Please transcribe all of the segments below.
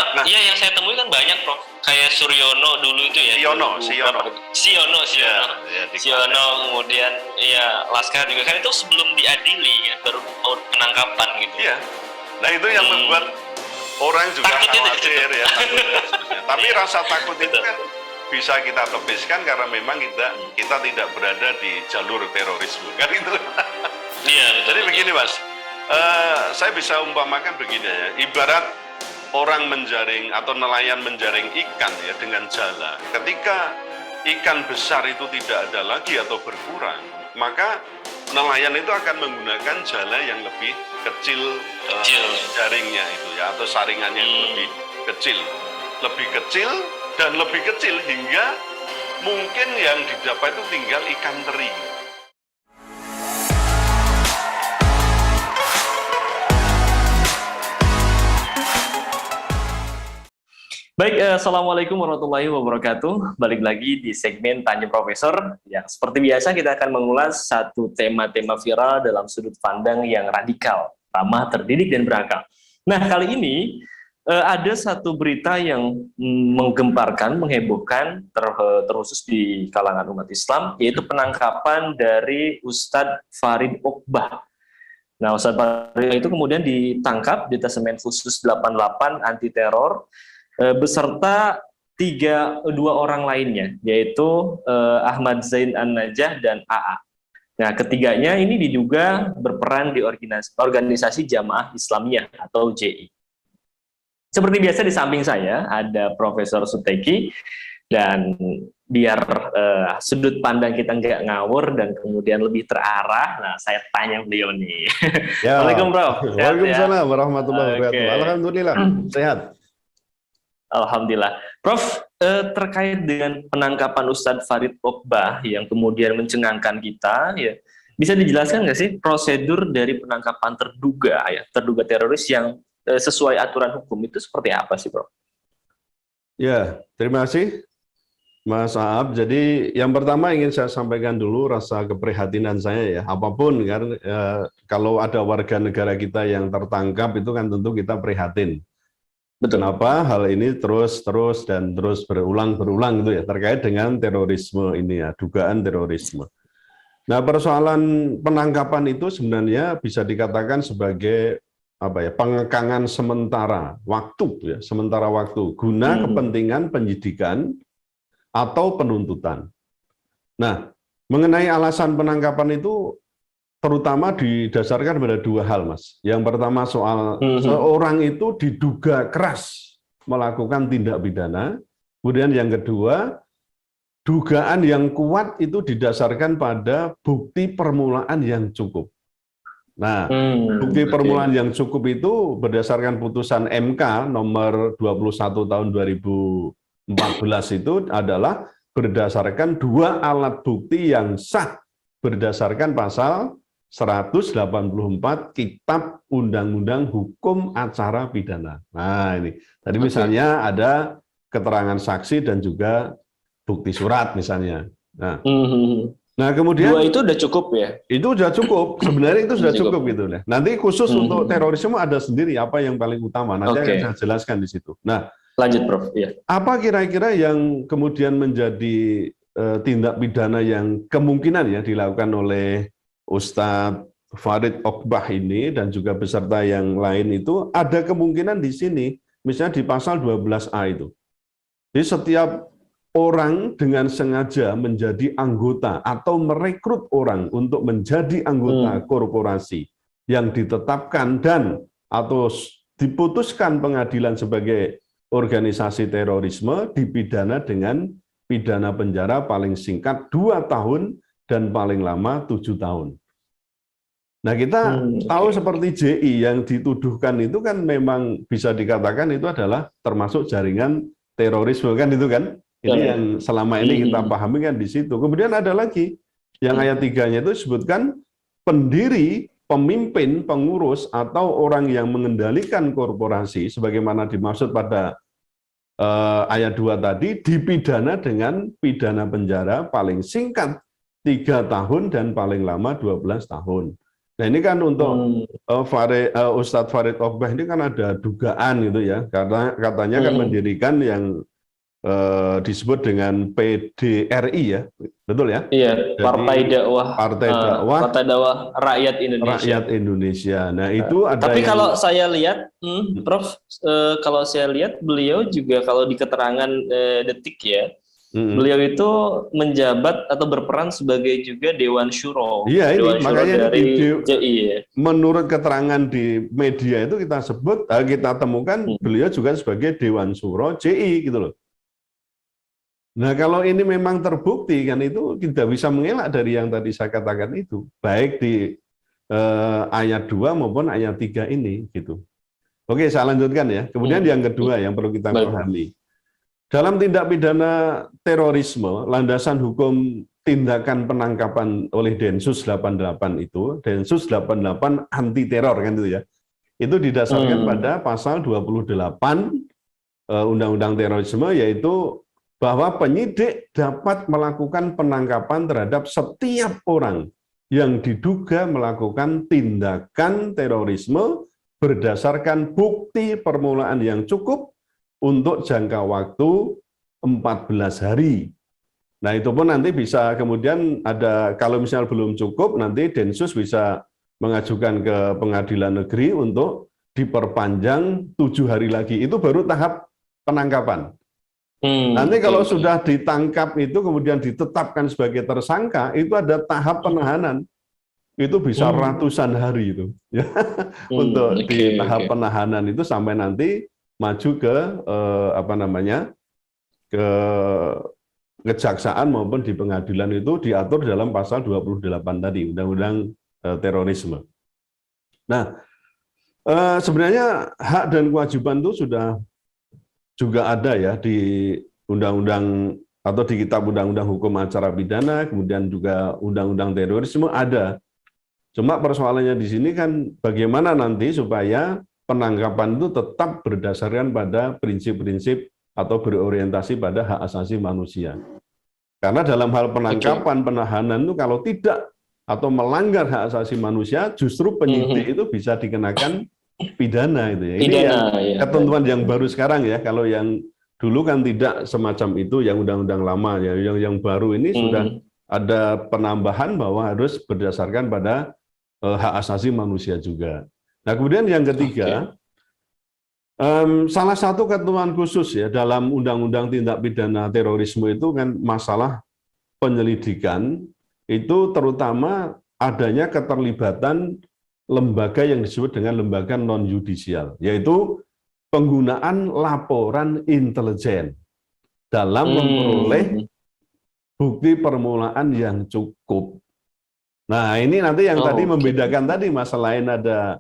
Nah, iya yang saya temui kan banyak, Prof. Kayak Suryono dulu itu ya. Siono. Siono, kemudian ya Laskar juga kan itu sebelum diadili kan baru mau penangkapan gitu. Iya. Nah, itu yang membuat orang juga khawatir ya. Tapi rasa takut itu kan bisa kita tepiskan karena memang kita tidak berada di jalur terorisme kan itu. Iya, betul. Jadi begini, Mas. Saya bisa umpamakan begini ya. Ibarat orang menjaring atau nelayan menjaring ikan ya dengan jala. Ketika ikan besar itu tidak ada lagi atau berkurang, maka nelayan itu akan menggunakan jala yang lebih kecil, jaringnya itu ya, atau saringannya itu lebih kecil dan lebih kecil hingga mungkin yang didapat itu tinggal ikan teri. Baik, Assalamualaikum warahmatullahi wabarakatuh. Balik lagi di segmen Tanya Profesor. Ya, seperti biasa kita akan mengulas satu tema-tema viral dalam sudut pandang yang radikal, ramah, terdidik, dan berakal. Nah, kali ini ada satu berita yang menggemparkan, menghebohkan, terkhusus di kalangan umat Islam, yaitu penangkapan dari Ustadz Farid Oqbah. Nah, Ustadz Farid itu kemudian ditangkap di Detasemen Khusus 88 Anti Teror beserta dua orang lainnya, yaitu Ahmad Zain An-Najah dan AA. Nah, ketiganya ini diduga berperan di organisasi Jamaah Islamiyah atau JI. Seperti biasa di samping saya ada Profesor Suteki, dan biar sudut pandang kita nggak ngawur dan kemudian lebih terarah, nah saya tanya beliau nih. Ya. Waalaikumsalam, Prof. Waalaikumsalam warahmatullahi wabarakatuh. Alhamdulillah, sehat. Alhamdulillah. Prof, terkait dengan penangkapan Ustadz Farid Oqbah yang kemudian mencengangkan kita, ya, bisa dijelaskan nggak sih prosedur dari penangkapan terduga teroris yang sesuai aturan hukum itu seperti apa sih, Prof? Ya, terima kasih Mas Aab. Jadi yang pertama ingin saya sampaikan dulu rasa keprihatinan saya ya. Apapun kan, kalau ada warga negara kita yang tertangkap itu kan tentu kita prihatin. Betul. Kenapa hal ini terus berulang gitu ya terkait dengan terorisme ini ya, dugaan terorisme. Nah, persoalan penangkapan itu sebenarnya bisa dikatakan sebagai pengekangan sementara waktu guna kepentingan penyidikan atau penuntutan. Nah, mengenai alasan penangkapan itu terutama didasarkan pada dua hal, Mas. Yang pertama soal seorang itu diduga keras melakukan tindak pidana. Kemudian yang kedua, dugaan yang kuat itu didasarkan pada bukti permulaan yang cukup. Nah, bukti permulaan yang cukup itu berdasarkan putusan MK nomor 21 tahun 2014 itu adalah berdasarkan dua alat bukti yang sah berdasarkan pasal 184 Kitab Undang-Undang Hukum Acara Pidana. Nah, ini tadi misalnya ada keterangan saksi dan juga bukti surat misalnya. Nah, kemudian dua itu udah cukup ya? Itu sudah cukup. Sebenarnya itu sudah cukup gitu. Nanti khusus untuk terorisme ada sendiri apa yang paling utama. Nanti akan saya jelaskan di situ. Nah, lanjut, Prof. Ya. Apa kira-kira yang kemudian menjadi tindak pidana yang kemungkinan ya dilakukan oleh Ustadz Farid Oqbah ini dan juga beserta yang lain itu ada kemungkinan di sini, misalnya di pasal 12A itu. Jadi setiap orang dengan sengaja menjadi anggota atau merekrut orang untuk menjadi anggota korporasi yang ditetapkan dan atau diputuskan pengadilan sebagai organisasi terorisme dipidana dengan pidana penjara paling singkat 2 tahun dan paling lama 7 tahun. Nah, kita tahu seperti JI yang dituduhkan itu kan memang bisa dikatakan itu adalah termasuk jaringan terorisme kan itu kan. Ini yang selama ini kita pahami kan di situ. Kemudian ada lagi yang ayat 3-nya itu disebutkan pendiri, pemimpin, pengurus atau orang yang mengendalikan korporasi sebagaimana dimaksud pada ayat 2 tadi dipidana dengan pidana penjara paling singkat 3 tahun dan paling lama 12 tahun. Nah ini kan untuk Ustadz Farid Oqbah ini kan ada dugaan gitu ya, karena katanya kan mendirikan yang disebut dengan PDRI ya, betul ya? Iya, Jadi, Partai Dakwah Rakyat Indonesia. Rakyat Indonesia. Nah itu ada. Tapi kalau saya lihat, Prof, kalau saya lihat beliau juga kalau di keterangan Detik ya, beliau itu menjabat atau berperan sebagai juga Dewan Syuro. Iya, Dewan ini Syuro makanya dari JI ya. Menurut keterangan di media itu kita sebut, kita temukan beliau juga sebagai Dewan Syuro JI gitu loh. Nah kalau ini memang terbukti kan itu tidak bisa mengelak dari yang tadi saya katakan itu, baik di ayat 2 maupun ayat 3 ini gitu. Oke, saya lanjutkan ya. Kemudian yang kedua yang perlu kita pahami. Dalam tindak pidana terorisme, landasan hukum tindakan penangkapan oleh Densus 88 itu, Densus 88 anti teror kan itu ya. Itu didasarkan pada pasal 28 Undang-Undang Terorisme, yaitu bahwa penyidik dapat melakukan penangkapan terhadap setiap orang yang diduga melakukan tindakan terorisme berdasarkan bukti permulaan yang cukup untuk jangka waktu 14 hari. Nah itu pun nanti bisa kemudian ada, kalau misalnya belum cukup, nanti Densus bisa mengajukan ke pengadilan negeri untuk diperpanjang 7 hari lagi. Itu baru tahap penangkapan. Nanti kalau sudah ditangkap itu kemudian ditetapkan sebagai tersangka, itu ada tahap penahanan. Itu bisa ratusan hari itu. Ya. Untuk di tahap penahanan itu sampai nanti maju ke ke kejaksaan maupun di pengadilan, itu diatur dalam pasal 28 tadi Undang-Undang Terorisme. Nah, sebenarnya hak dan kewajiban itu sudah juga ada ya di undang-undang atau di kitab undang-undang hukum acara pidana, kemudian juga undang-undang terorisme ada. Cuma persoalannya di sini kan bagaimana nanti supaya penangkapan itu tetap berdasarkan pada prinsip-prinsip atau berorientasi pada hak asasi manusia. Karena dalam hal penangkapan, penahanan itu kalau tidak atau melanggar hak asasi manusia, justru penyidik itu bisa dikenakan pidana itu ya. Ini ketentuan yang baru sekarang ya. Kalau yang dulu kan tidak semacam itu, yang undang-undang lama ya. Yang baru ini sudah ada penambahan bahwa harus berdasarkan pada hak asasi manusia juga. Nah, kemudian yang ketiga, salah satu ketentuan khusus ya dalam Undang-Undang Tindak Pidana Terorisme itu kan masalah penyelidikan, itu terutama adanya keterlibatan lembaga yang disebut dengan lembaga non-yudisial, yaitu penggunaan laporan intelijen dalam memperoleh bukti permulaan yang cukup. Nah, ini nanti yang tadi membedakan tadi, masalah lain ada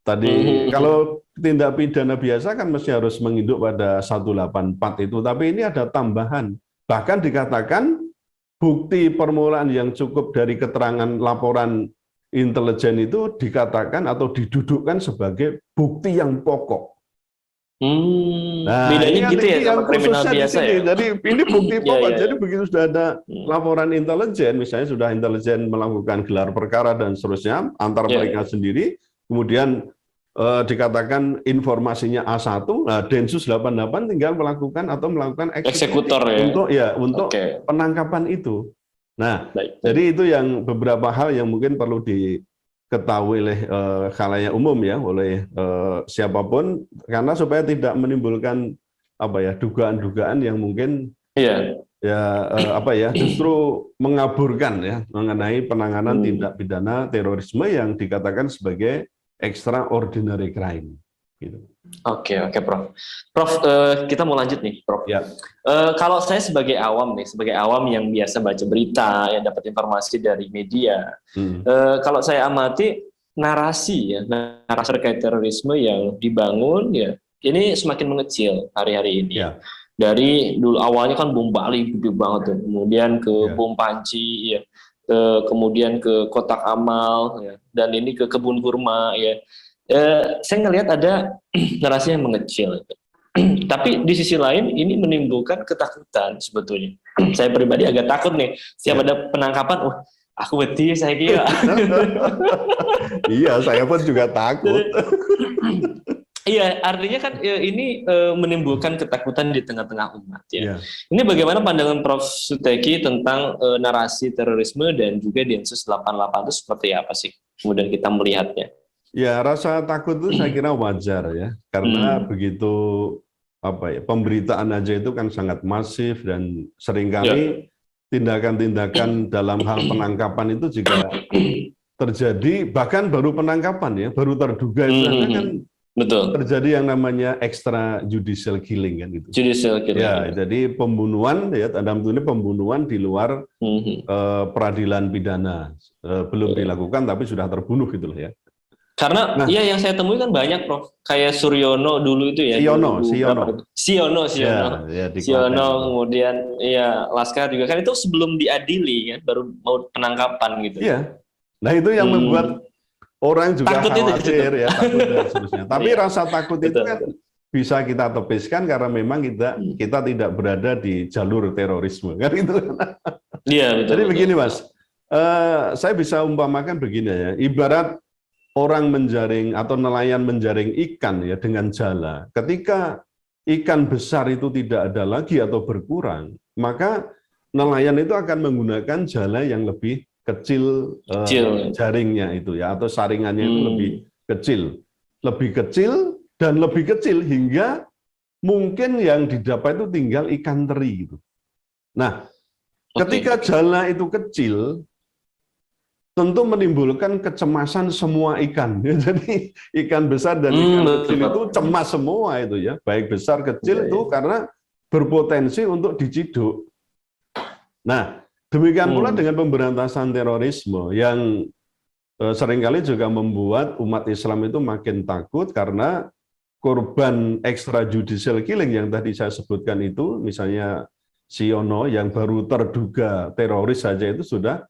tadi, kalau tindak pidana biasa kan mesti harus menginduk pada 184 itu, tapi ini ada tambahan. Bahkan dikatakan bukti permulaan yang cukup dari keterangan laporan intelijen itu dikatakan atau didudukkan sebagai bukti yang pokok. Nah, bedanya ini gitu ya yang sama kriminal khususnya biasa di sini. ya. Jadi ini bukti pokok. Iya. Jadi begitu sudah ada laporan intelijen, misalnya sudah intelijen melakukan gelar perkara dan seterusnya antar mereka sendiri, kemudian dikatakan informasinya A1, nah Densus 88 tinggal melakukan atau melakukan eksekutor ya. Untuk penangkapan itu. Nah, jadi itu yang beberapa hal yang mungkin perlu diketahui oleh khalayak umum ya, oleh siapapun, karena supaya tidak menimbulkan dugaan-dugaan yang mungkin justru mengaburkan ya mengenai penanganan tindak pidana terorisme yang dikatakan sebagai extraordinary crime. Gitu. Oke, Prof. Prof, kita mau lanjut nih, Prof. Ya. Kalau saya sebagai awam yang biasa baca berita, yang dapat informasi dari media, kalau saya amati narasi terkait terorisme yang dibangun ya, ini semakin mengecil hari-hari ini. Ya. Dari dulu awalnya kan bom Bali gede banget tuh, kemudian ke bom Panci ya, kemudian ke kotak amal ya, dan ini ke kebun kurma ya. Saya ngelihat ada narasi yang mengecil. Tapi di sisi lain ini menimbulkan ketakutan sebetulnya. Saya pribadi agak takut nih, setiap ada penangkapan, Aku wedi saya kira. Iya, saya pun juga takut. Iya, artinya kan ini menimbulkan ketakutan di tengah-tengah umat ya. Iya. Ini bagaimana pandangan Prof. Suteki tentang narasi terorisme dan juga Densus 88 itu seperti apa sih? Kemudian kita melihatnya. Ya, rasa takut itu saya kira wajar ya, karena begitu pemberitaan aja itu kan sangat masif dan seringkali tindakan-tindakan dalam hal penangkapan itu juga terjadi, bahkan baru penangkapan ya, baru terduga itu kan betul. Terjadi yang namanya extrajudicial killing kan gitu. Judicial killing. Ya, jadi pembunuhan ya, dalam ini pembunuhan di luar peradilan pidana belum dilakukan tapi sudah terbunuh gitu loh ya. Karena yang saya temui kan banyak Prof, kayak Suryono dulu itu ya. Siono. Siono kemudian Laskar juga kan itu sebelum diadili kan, baru mau penangkapan gitu. Iya. Nah itu yang membuat orang juga takut khawatir ya, takut dan seterusnya. Tapi rasa takut itu kan bisa kita tepiskan karena memang kita tidak berada di jalur terorisme kan itu. Iya betul. Jadi begini Mas, saya bisa umpamakan begini ya, ibarat orang menjaring atau nelayan menjaring ikan ya dengan jala. Ketika ikan besar itu tidak ada lagi atau berkurang, maka nelayan itu akan menggunakan jala yang lebih kecil jaringnya itu ya, atau saringannya itu lebih kecil dan lebih kecil hingga mungkin yang didapat itu tinggal ikan teri gitu. Nah, ketika jala itu kecil tentu menimbulkan kecemasan semua ikan. Jadi ikan besar dan ikan kecil itu cemas semua itu ya, baik besar kecil itu karena berpotensi untuk diciduk. Nah, demikian pula dengan pemberantasan terorisme yang seringkali juga membuat umat Islam itu makin takut karena korban extrajudicial killing yang tadi saya sebutkan itu, misalnya Siono yang baru terduga teroris saja itu sudah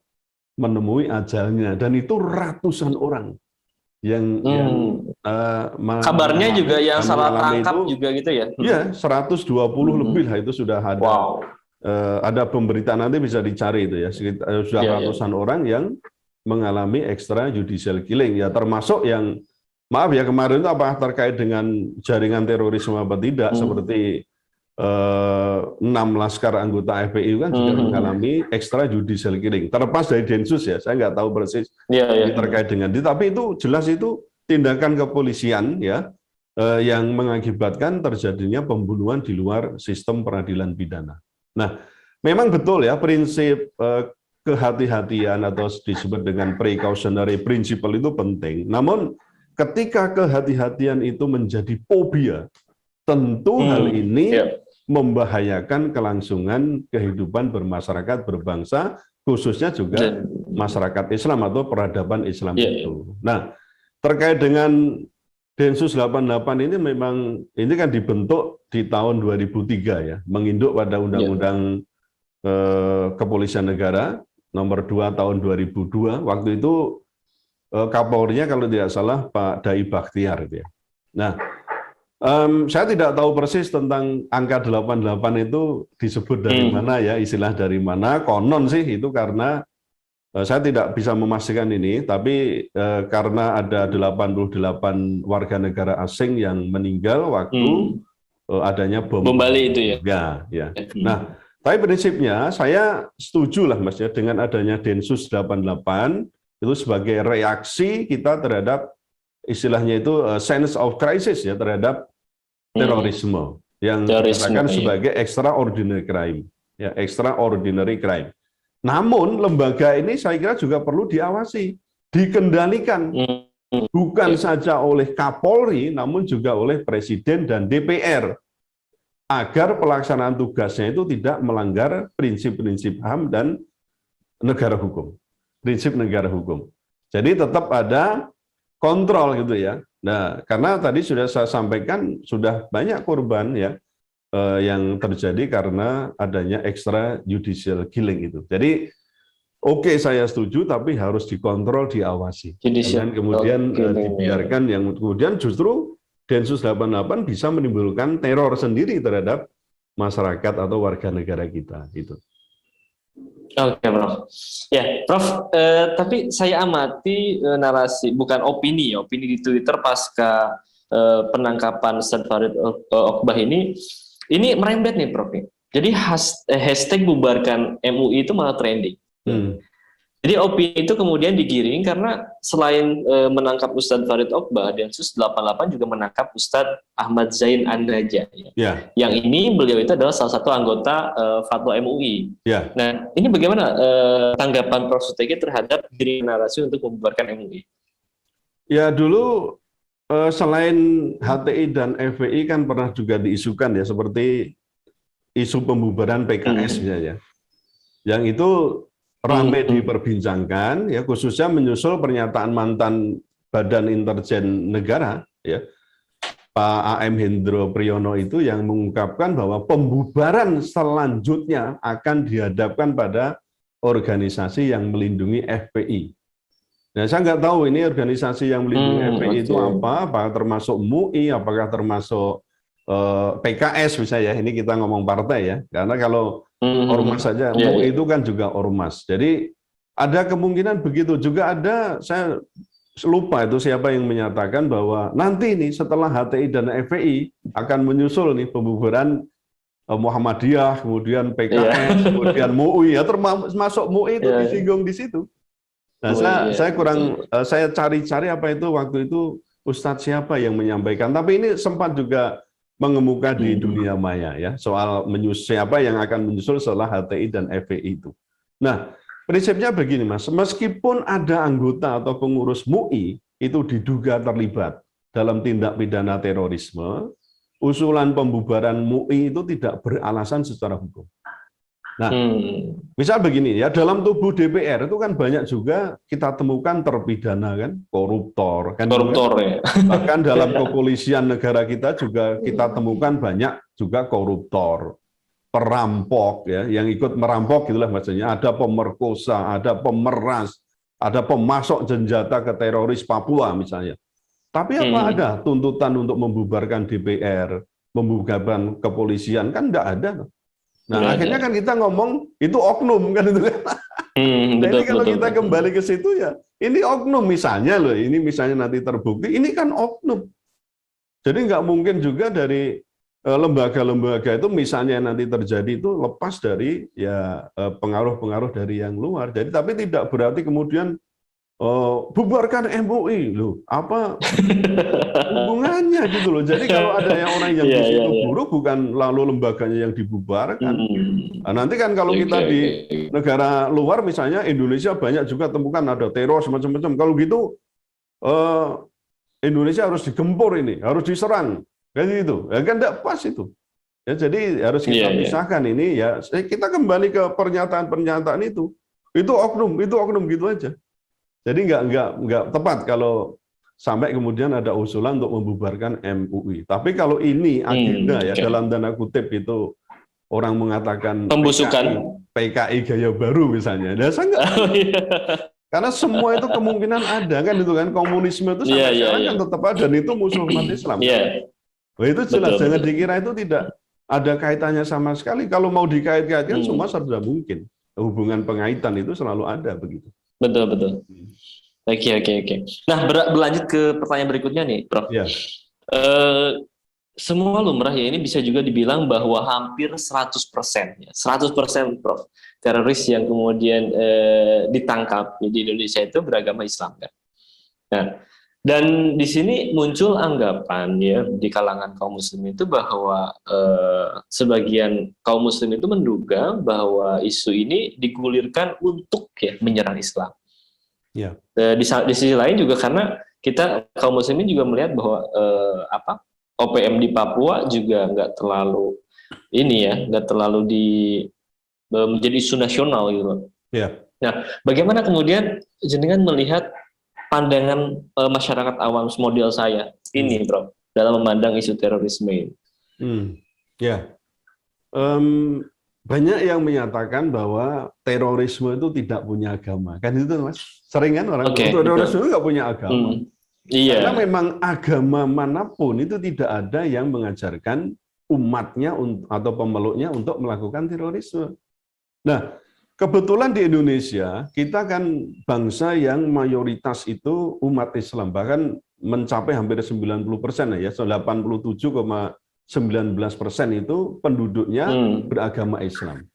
menemui ajalnya, dan itu ratusan orang yang kabarnya juga yang salah tangkap itu, juga gitu ya? Iya, 120 lebih lah itu sudah ada. Wow. Ada pemberitaan nanti bisa dicari itu ya, sudah ratusan orang yang mengalami extrajudicial killing ya, termasuk yang maaf ya kemarin itu apa terkait dengan jaringan terorisme apa tidak, seperti 6 laskar anggota FPI kan juga mengalami extrajudicial killing, terlepas dari Densus ya, saya nggak tahu persis terkait dengan itu, tapi itu jelas itu tindakan kepolisian ya yang mengakibatkan terjadinya pembunuhan di luar sistem peradilan pidana. Nah, memang betul ya prinsip kehati-hatian atau disebut dengan precautionary principle itu penting. Namun ketika kehati-hatian itu menjadi fobia, tentu hal ini membahayakan kelangsungan kehidupan bermasyarakat berbangsa, khususnya juga masyarakat Islam atau peradaban Islam itu. Nah, terkait dengan Densus 88 ini memang ini kan dibentuk di tahun 2003 ya, menginduk pada Undang-Undang Kepolisian Negara nomor 2 tahun 2002. Waktu itu Kapolrinya kalau tidak salah Pak Dai Bakhtiar itu ya. Nah, saya tidak tahu persis tentang angka 88 itu disebut dari mana ya, istilah dari mana. Konon sih itu karena saya tidak bisa memastikan ini, tapi karena ada 88 warga negara asing yang meninggal waktu adanya bom Bali itu ya. Ya. Nah, tapi prinsipnya saya setuju lah Mas ya dengan adanya Densus 88 itu sebagai reaksi kita terhadap istilahnya itu sense of crisis ya terhadap terorisme yang dikatakan sebagai extraordinary crime ya, extraordinary crime. Namun lembaga ini saya kira juga perlu diawasi, dikendalikan bukan saja oleh Kapolri namun juga oleh Presiden dan DPR agar pelaksanaan tugasnya itu tidak melanggar prinsip-prinsip HAM dan negara hukum. Prinsip negara hukum. Jadi tetap ada kontrol gitu ya. Nah, karena tadi sudah saya sampaikan sudah banyak korban ya yang terjadi karena adanya extrajudicial killing itu. Jadi oke, saya setuju tapi harus dikontrol, diawasi. Dan kemudian dibiarkan yang kemudian justru Densus 88 bisa menimbulkan teror sendiri terhadap masyarakat atau warga negara kita itu. Oke, Prof. Ya, Prof. Tapi saya amati narasi, bukan opini ya, opini di Twitter pasca penangkapan Ustadz Farid Oqbah ini merembet nih, Prof. Jadi hashtag bubarkan MUI itu malah trending. Jadi opini itu kemudian digiring karena selain menangkap Ustadz Farid Oqbah, Densus 88 juga menangkap Ustadz Ahmad Zain An-Najah. Ya. Yang ini beliau itu adalah salah satu anggota Fatwa MUI. Ya. Nah, ini bagaimana tanggapan Prof. Suteki terhadap diri narasi untuk membubarkan MUI? Ya, dulu selain HTI dan FPI kan pernah juga diisukan ya, seperti isu pembubaran PKS misalnya. Yang itu ramai diperbincangkan, ya, khususnya menyusul pernyataan mantan Badan Intelijen Negara, ya, Pak A.M. Hendro Priyono itu yang mengungkapkan bahwa pembubaran selanjutnya akan dihadapkan pada organisasi yang melindungi FPI. Nah, saya nggak tahu ini organisasi yang melindungi FPI itu apa, apakah termasuk MUI, apakah termasuk PKS misalnya, ini kita ngomong partai ya, karena kalau ormas saja, MUI itu kan juga ormas. Jadi ada kemungkinan begitu. Juga ada, saya lupa itu siapa yang menyatakan bahwa nanti nih setelah HTI dan FPI akan menyusul nih pembubaran Muhammadiyah, kemudian PKS, kemudian MUI, ya termasuk MUI itu disinggung di situ. Nah, saya kurang, saya cari-cari apa itu waktu itu Ustadz siapa yang menyampaikan. Tapi ini sempat juga mengemuka di dunia maya ya, soal siapa yang akan menyusul setelah HTI dan FPI itu. Nah, prinsipnya begini Mas, meskipun ada anggota atau pengurus MUI itu diduga terlibat dalam tindak pidana terorisme, usulan pembubaran MUI itu tidak beralasan secara hukum. Nah, misal begini ya, dalam tubuh DPR itu kan banyak juga kita temukan terpidana kan, koruptor kan, ya. Bahkan dalam kepolisian negara kita juga kita temukan banyak juga koruptor, perampok ya, yang ikut merampok gitulah maksudnya, ada pemerkosa, ada pemeras, ada pemasok senjata ke teroris Papua misalnya. Tapi apa ada tuntutan untuk membubarkan DPR, membubarkan kepolisian, kan enggak ada. Nah, akhirnya kan kita ngomong itu oknum kan itu kan. Jadi kalau kita kembali ke situ ya, ini oknum misalnya loh, ini misalnya nanti terbukti, ini kan oknum. Jadi nggak mungkin juga dari lembaga-lembaga itu misalnya nanti terjadi itu lepas dari ya pengaruh-pengaruh dari yang luar. Jadi tapi tidak berarti kemudian bubarkan MUI loh, apa hubungannya gitu loh. Jadi kalau ada yang orang yang di situ buruk, bukan lalu lembaganya yang dibubarkan. Nah, nanti kan kalau kita di negara luar misalnya Indonesia banyak juga temukan ada teror semacam-macam. Kalau gitu Indonesia harus digempur ini, harus diserang, kayak gitu. Ya kan tidak pas itu. Ya, jadi harus kita pisahkan ini ya. Kita kembali ke pernyataan-pernyataan itu. Itu oknum gitu aja. Jadi nggak tepat kalau sampai kemudian ada usulan untuk membubarkan MUI. Tapi kalau ini agenda ya dalam tanda kutip itu orang mengatakan PKI gaya baru misalnya. Nah, saya nggak, karena semua itu kemungkinan ada kan itu kan, komunisme itu sampai sekarang kan tetap ada dan itu musuh umat Islam. Nah, itu jelas, jangan dikira itu tidak ada kaitannya sama sekali. Kalau mau dikait-kaitkan semua serba mungkin. Hubungan pengaitan itu selalu ada begitu. Betul. Oke. Nah, berlanjut ke pertanyaan berikutnya nih, Prof. Ya. Semua lumrah ya, ini bisa juga dibilang bahwa hampir 100%, ya, 100% Prof. Teroris yang kemudian ditangkap di Indonesia itu beragama Islam kan. Nah, dan di sini muncul anggapan ya di kalangan kaum muslim itu bahwa sebagian kaum muslim itu menduga bahwa isu ini digulirkan untuk ya menyerang Islam. Ya. Di sisi lain juga karena kita kaum muslimin juga melihat bahwa OPM di Papua juga nggak terlalu menjadi isu nasional gitu. Ya. Nah, bagaimana kemudian jenengan melihat pandangan masyarakat awam model saya ini, Bro, dalam memandang isu terorisme ini? Ya, banyak yang menyatakan bahwa terorisme itu tidak punya agama, kan itu Mas? Sering kan orang terorisme itu nggak punya agama. Iya. Karena memang agama manapun itu tidak ada yang mengajarkan umatnya atau pemeluknya untuk melakukan terorisme. Nah, kebetulan di Indonesia kita kan bangsa yang mayoritas itu umat Islam, bahkan mencapai hampir 90% ya, 87,19% itu penduduknya beragama Islam.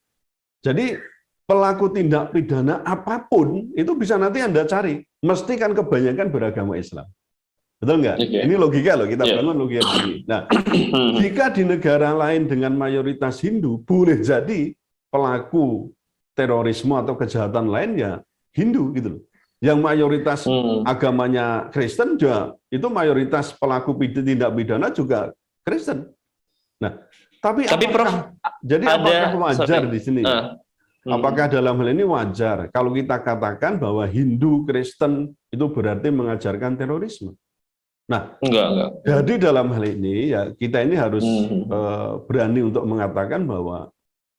Jadi pelaku tindak pidana apapun itu bisa nanti Anda cari, mesti kan kebanyakan beragama Islam. Betul nggak? Okay. Ini logika loh, kita bangun logika begini. Nah, jika di negara lain dengan mayoritas Hindu, boleh jadi pelaku terorisme atau kejahatan lainnya Hindu gitu loh. Yang mayoritas agamanya Kristen juga, itu mayoritas pelaku tindak pidana juga Kristen. Nah, tapi apakah, jadi apakah wajar di sini? Apakah dalam hal ini wajar kalau kita katakan bahwa Hindu Kristen itu berarti mengajarkan terorisme? Nah, enggak. Jadi dalam hal ini ya kita ini harus berani untuk mengatakan bahwa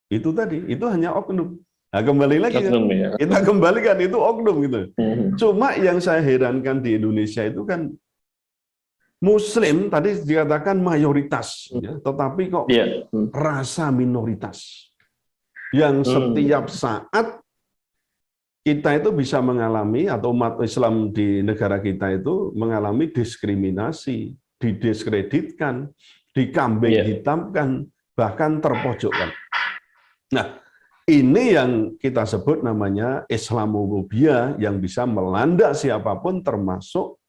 itu tadi itu hanya oknum. Nah, kembali lagi oknum, ya. Kita kembalikan itu oknum gitu. Cuma yang saya herankan di Indonesia itu kan Muslim tadi dikatakan mayoritas, ya, tetapi kok rasa minoritas yang setiap saat kita itu bisa mengalami, atau umat Islam di negara kita itu mengalami diskriminasi, didiskreditkan, dikambing hitamkan, bahkan terpojokkan. Nah, ini yang kita sebut namanya Islamofobia yang bisa melanda siapapun termasuk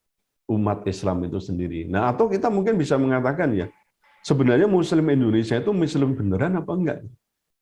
umat Islam itu sendiri. Nah, atau kita mungkin bisa mengatakan ya, sebenarnya Muslim Indonesia itu Muslim beneran apa enggak?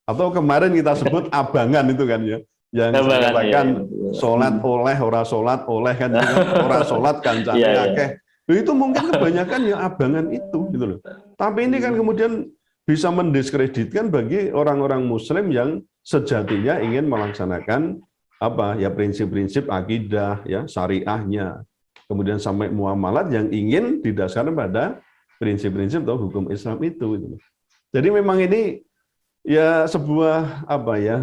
Atau kemarin kita sebut abangan itu kan ya. Yang dikatakan sholat oleh, ora sholat oleh kan, ora sholat kancane akeh. Itu mungkin kebanyakan yang abangan itu gitu loh. Tapi ini kan kemudian bisa mendiskreditkan bagi orang-orang Muslim yang sejatinya ingin melaksanakan apa ya prinsip-prinsip akidah ya syariahnya, kemudian sampai muamalat yang ingin didasarkan pada prinsip-prinsip atau hukum Islam itu. Gitu. Jadi memang ini ya sebuah apa ya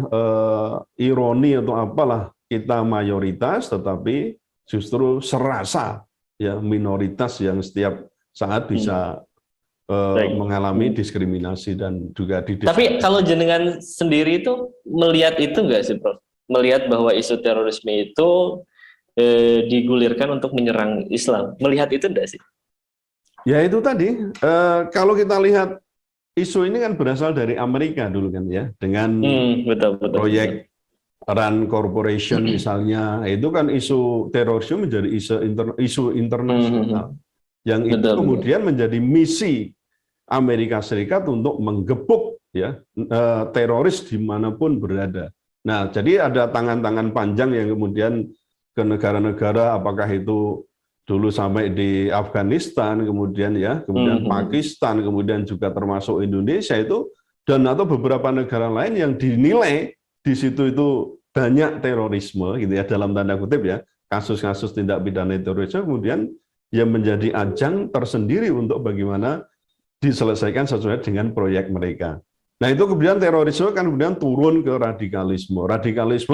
ironi atau apalah, kita mayoritas tetapi justru serasa ya minoritas yang setiap saat bisa mengalami diskriminasi dan juga didiskriminasi. Tapi kalau jenengan sendiri itu melihat itu enggak sih, Prof? Melihat bahwa isu terorisme itu digulirkan untuk menyerang Islam. Melihat itu enggak sih? Ya itu tadi, kalau kita lihat isu ini kan berasal dari Amerika dulu kan ya, dengan betul. proyek Rand Corporation misalnya, itu kan isu terorisme menjadi isu internasional, yang itu kemudian menjadi misi Amerika Serikat untuk menggebuk ya teroris dimanapun berada. Nah, jadi ada tangan-tangan panjang yang kemudian ke negara-negara, apakah itu dulu sampai di Afghanistan, kemudian Pakistan, kemudian juga termasuk Indonesia itu, dan atau beberapa negara lain yang dinilai di situ itu banyak terorisme, gitu ya, dalam tanda kutip ya, kasus-kasus tindak pidana terorisme, kemudian yang menjadi ajang tersendiri untuk bagaimana diselesaikan sesuai dengan proyek mereka. Nah itu kemudian terorisme kan kemudian turun ke radikalisme,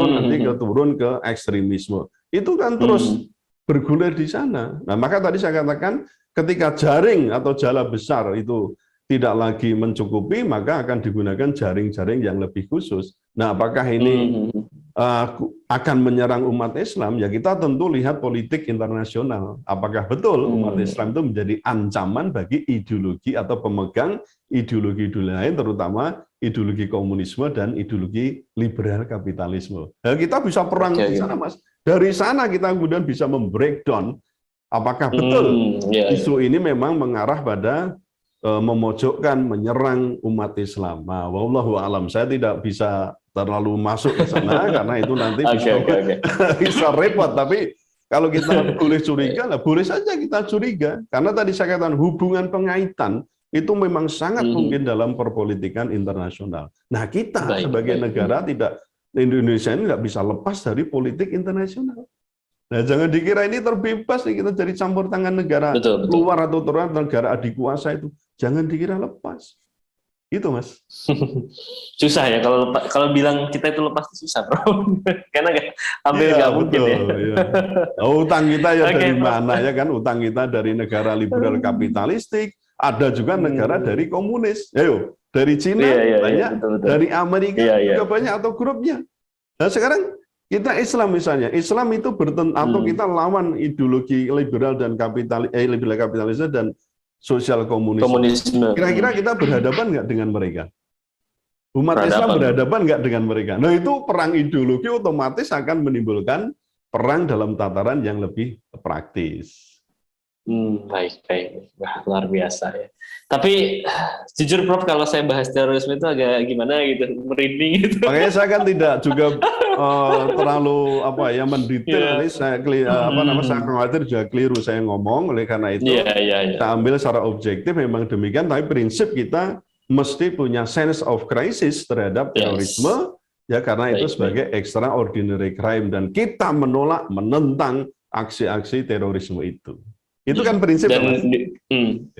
nanti turun ke ekstremisme, itu kan terus bergulir di sana. Nah, maka tadi saya katakan ketika jaring atau jala besar itu tidak lagi mencukupi, maka akan digunakan jaring-jaring yang lebih khusus. Nah, apakah ini akan menyerang umat Islam? Ya kita tentu lihat politik internasional. Apakah betul umat Islam itu menjadi ancaman bagi ideologi atau pemegang ideologi lain, terutama ideologi komunisme dan ideologi liberal kapitalisme. Nah, kita bisa perang di sana, Mas. Dari sana kita kemudian bisa membreakdown apakah betul isu ini memang mengarah pada memojokkan, menyerang umat Islam. Nah, wallahu alam, saya tidak bisa terlalu masuk ke sana karena itu nanti bisa repot. Tapi kalau kita boleh curiga, lah boleh saja kita curiga. Karena tadi saya katakan hubungan pengaitan itu memang sangat mungkin dalam perpolitikan internasional. Nah, kita sebagai negara Indonesia ini nggak bisa lepas dari politik internasional. Nah, jangan dikira ini terbebas nih kita jadi campur tangan negara luar atau negara adik kuasa itu. Jangan dikira lepas. Itu, Mas. Susah ya kalau bilang kita itu lepas itu susah, Bro. Karena hampir nggak mungkin ya. Utang kita ya dari mana ya kan? Utang kita dari negara liberal kapitalistik, ada juga negara dari komunis. Ayo, dari Cina banyak, betul. Dari Amerika juga banyak atau grupnya. Nah sekarang kita Islam misalnya, Islam itu atau kita lawan ideologi liberal dan liberal kapitalisme dan sosial komunisme. Kira-kira kita berhadapan nggak dengan mereka? Umat Islam berhadapan nggak dengan mereka? Nah itu perang ideologi otomatis akan menimbulkan perang dalam tataran yang lebih praktis. Baik. Wah, luar biasa ya. Tapi jujur Prof, kalau saya bahas terorisme itu agak gimana gitu, merinding gitu. Makanya saya kan tidak juga terlalu mendetail. Ini saya saya khawatir juga keliru saya ngomong. Oleh karena itu kita ambil secara objektif memang demikian. Tapi prinsip kita mesti punya sense of crisis terhadap terorisme, ya karena itu sebagai extraordinary crime dan kita menentang aksi-aksi terorisme itu. Itu kan prinsip.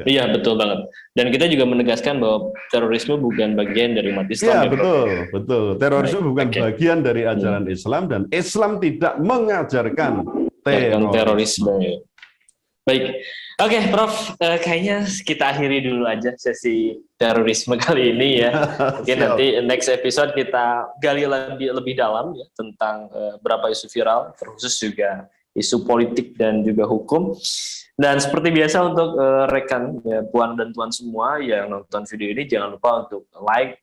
Iya betul banget. Dan kita juga menegaskan bahwa terorisme bukan bagian dari umat Islam. Iya betul. Terorisme bukan bagian dari ajaran Islam dan Islam tidak mengajarkan terorisme. Baik. Oke, Prof, kayaknya kita akhiri dulu aja sesi terorisme kali ini ya. Mungkin nanti next episode kita gali lebih dalam ya tentang beberapa isu viral, terkhusus juga isu politik dan juga hukum. Dan seperti biasa untuk rekan ya, puan dan tuan semua yang nonton video ini, jangan lupa untuk like,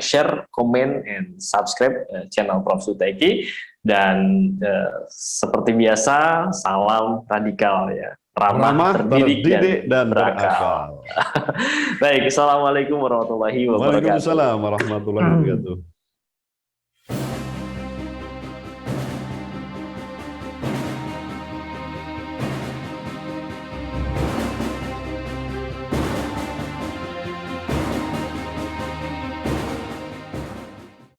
share, comment, and subscribe channel Prof. Suteki. Dan seperti biasa, salam radikal ya. Ramah, terdidik dan berakal. Baik, assalamualaikum warahmatullahi wabarakatuh. Waalaikumsalam warahmatullahi wabarakatuh.